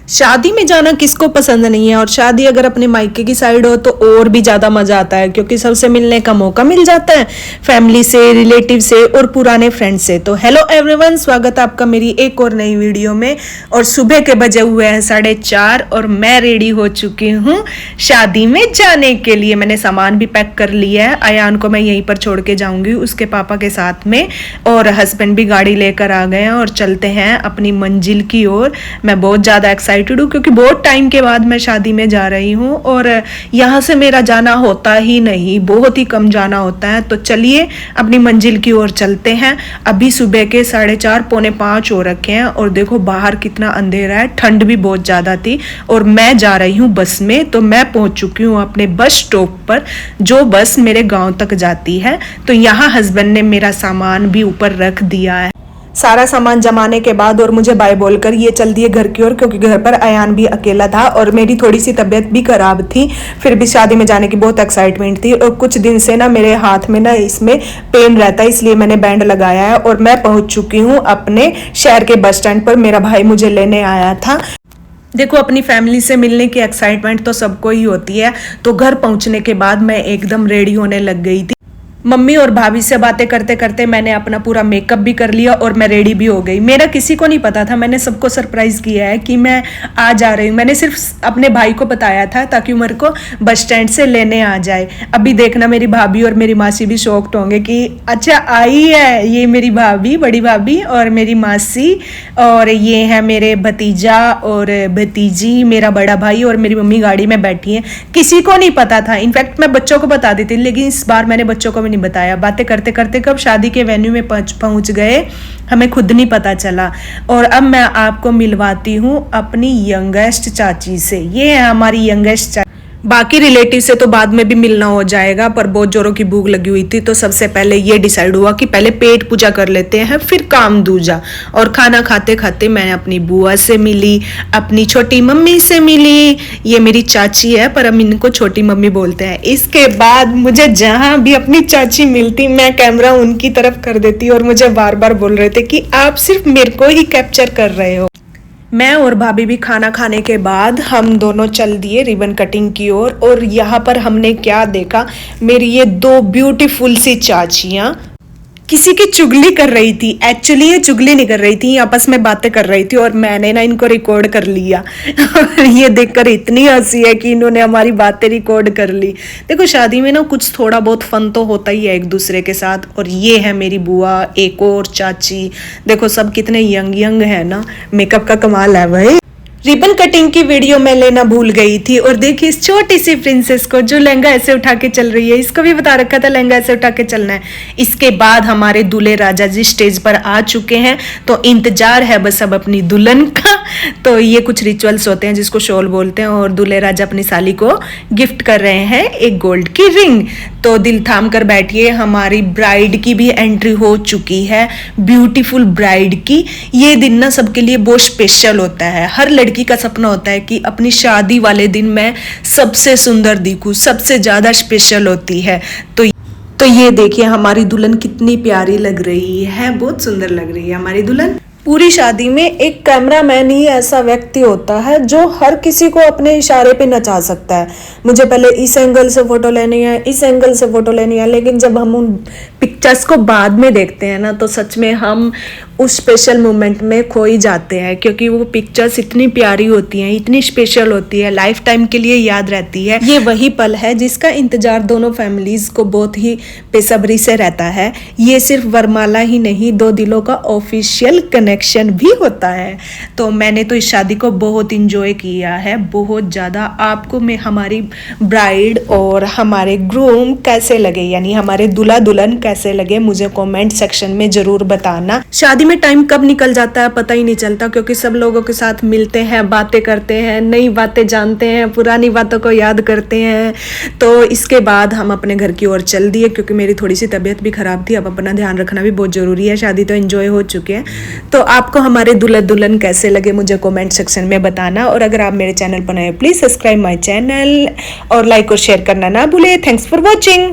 शादी में जाना किसको पसंद नहीं है, और शादी अगर अपने मायके की साइड हो तो और भी ज्यादा मजा आता है, क्योंकि सबसे मिलने का मौका मिल जाता है, फैमिली से, रिलेटिव से और पुराने फ्रेंड से। तो हेलो एवरीवन, स्वागत है आपका मेरी एक और नई वीडियो में। और सुबह के बजे हुए हैं 4:30 और मैं रेडी हो चुकी हूँ शादी में जाने के लिए। मैंने सामान भी पैक कर लिया है। अयान को मैं यहीं पर छोड़ के जाऊंगी उसके पापा के साथ में, और हस्बैंड भी गाड़ी लेकर आ गए हैं और चलते हैं अपनी मंजिल की ओर। मैं बहुत ज्यादा एक्साइटेड हूँ क्योंकि बहुत टाइम के बाद मैं शादी में जा रही हूँ, और यहाँ से मेरा जाना होता ही नहीं, बहुत ही कम जाना होता है। तो चलिए अपनी मंजिल की ओर चलते हैं। अभी सुबह के 4:30 पौने 5 हो रखे हैं, और देखो बाहर कितना अंधेरा है, ठंड भी बहुत ज्यादा थी। और मैं जा रही हूँ बस में, तो मैं पहुंच चुकी हूँ अपने बस स्टॉप पर, जो बस मेरे गांव तक जाती है। तो यहाँ हस्बैंड ने मेरा सामान भी ऊपर रख दिया है। सारा सामान जमाने के बाद और मुझे बाय बोलकर ये चल दिए घर की ओर, क्योंकि घर पर अयान भी अकेला था और मेरी थोड़ी सी तबीयत भी खराब थी। फिर भी शादी में जाने की बहुत एक्साइटमेंट थी, और कुछ दिन से ना मेरे हाथ में ना इसमें पेन रहता है, इसलिए मैंने बैंड लगाया है। और मैं पहुंच चुकी हूँ अपने शहर के बस स्टैंड पर। मेरा भाई मुझे लेने आया था। देखो, अपनी फैमिली से मिलने की एक्साइटमेंट तो सबको ही होती है। तो घर पहुंचने के बाद मैं एकदम रेडी होने लग गई थी। मम्मी और भाभी से बातें करते करते मैंने अपना पूरा मेकअप भी कर लिया और मैं रेडी भी हो गई। मेरा किसी को नहीं पता था, मैंने सबको सरप्राइज किया है कि मैं आ जा रही हूँ। मैंने सिर्फ अपने भाई को बताया था ताकि वो मेरे को बस स्टैंड से लेने आ जाए। अभी देखना, मेरी भाभी और मेरी मासी भी शॉक्ड होंगे कि अच्छा आई है ये मेरी भाभी, बड़ी भाभी और मेरी मासी, और ये है मेरे भतीजा और भतीजी, मेरा बड़ा भाई और मेरी मम्मी गाड़ी में बैठी है। किसी को नहीं पता था। इनफैक्ट मैं बच्चों को बता देती, लेकिन इस बार मैंने बच्चों को बताया। बातें करते करते कब शादी के वेन्यू में पहुंच गए, हमें खुद नहीं पता चला। और अब मैं आपको मिलवाती हूं अपनी यंगेस्ट चाची से। ये है हमारी यंगेस्ट चाची। बाकी रिलेटिव से तो बाद में भी मिलना हो जाएगा, पर बहुत जोरों की भूख लगी हुई थी, तो सबसे पहले ये डिसाइड हुआ कि पहले पेट पूजा कर लेते हैं, फिर काम दूजा। और खाना खाते खाते मैं अपनी बुआ से मिली, अपनी छोटी मम्मी से मिली। ये मेरी चाची है, पर हम इनको छोटी मम्मी बोलते हैं। इसके बाद मुझे जहां भी अपनी चाची मिलती, मैं कैमरा उनकी तरफ कर देती, और मुझे बार बार बोल रहे थे कि आप सिर्फ मेरे को ही कैप्चर कर रहे हो। मैं और भाभी भी खाना खाने के बाद हम दोनों चल दिए रिबन कटिंग की ओर। और यहाँ पर हमने क्या देखा, मेरी ये दो ब्यूटीफुल सी चाचियाँ किसी की चुगली कर रही थी। एक्चुअली ये चुगली नहीं कर रही थी, आपस में बातें कर रही थी, और मैंने ना इनको रिकॉर्ड कर लिया। और ये देखकर इतनी हंसी है कि इन्होंने हमारी बातें रिकॉर्ड कर ली। देखो, शादी में ना कुछ थोड़ा बहुत फन तो होता ही है एक दूसरे के साथ। और ये है मेरी बुआ, एक और चाची। देखो सब कितने यंग यंग है ना, मेकअप का कमाल है भाई। रिबन कटिंग की वीडियो मैं लेना भूल गई थी, और देखिए इस छोटी सी प्रिंसेस को जो लहंगा ऐसे उठा के चल रही है, इसको भी बता रखा था लहंगा ऐसे उठा के चलना है। इसके बाद हमारे दूल्हे राजा जी स्टेज पर आ चुके हैं, तो इंतजार है बस अब अपनी दुल्हन का। तो ये कुछ रिचुअल्स होते हैं जिसको शॉल बोलते हैं, और दूल्हे राजा अपनी साली को गिफ्ट कर रहे हैं एक गोल्ड की रिंग। तो दिल थाम कर बैठिए, हमारी ब्राइड की भी एंट्री हो चुकी है, ब्यूटीफुल ब्राइड की। ये दिन ना सबके लिए बहुत स्पेशल होता है। हर लड़की का सपना होता है कि अपनी शादी वाले दिन मैं सबसे सुंदर दिखूं, सबसे ज्यादा स्पेशल होती है। तो ये देखिए हमारी दुल्हन कितनी प्यारी लग रही है, बहुत सुंदर लग रही है हमारी दुल्हन। पूरी शादी में एक कैमरामैन ही ऐसा व्यक्ति होता है जो हर किसी को अपने इशारे पे नचा सकता है। मुझे पहले इस एंगल से फोटो लेनी है, इस एंगल से फोटो लेनी है, लेकिन जब हम उन पिक्चर्स को बाद में देखते हैं ना, तो सच में हम उस स्पेशल मोमेंट में खो ही जाते हैं, क्योंकि वो पिक्चर्स इतनी प्यारी होती हैं, इतनी स्पेशल होती है, लाइफ टाइम के लिए याद रहती है। ये वही पल है जिसका इंतजार दोनों फैमिलीज को बहुत ही बेसब्री से रहता है। ये सिर्फ वरमाला ही नहीं, दो दिलों का ऑफिशियल कनेक्शन भी होता है। तो मैंने तो इस शादी को बहुत इंजॉय किया है, बहुत ज़्यादा। आपको मैं हमारी ब्राइड और हमारे ग्रूम कैसे लगे, यानी हमारे दूल्हा दुल्हन कैसे लगे, मुझे कमेंट सेक्शन में ज़रूर बताना। शादी में टाइम कब निकल जाता है पता ही नहीं चलता, क्योंकि सब लोगों के साथ मिलते हैं, बातें करते हैं, नई बातें जानते हैं, पुरानी बातों को याद करते हैं। तो इसके बाद हम अपने घर की ओर चल दिए, क्योंकि मेरी थोड़ी सी तबीयत भी खराब थी। अब अपना ध्यान रखना भी बहुत ज़रूरी है। शादी तो एंजॉय हो चुके हैं। तो आपको हमारे दूल्हा दुल्हन कैसे लगे मुझे कमेंट सेक्शन में बताना, और अगर आप मेरे चैनल पर नए प्लीज़ सब्सक्राइब माई चैनल और लाइक और शेयर करना ना भूले। Thanks for watching.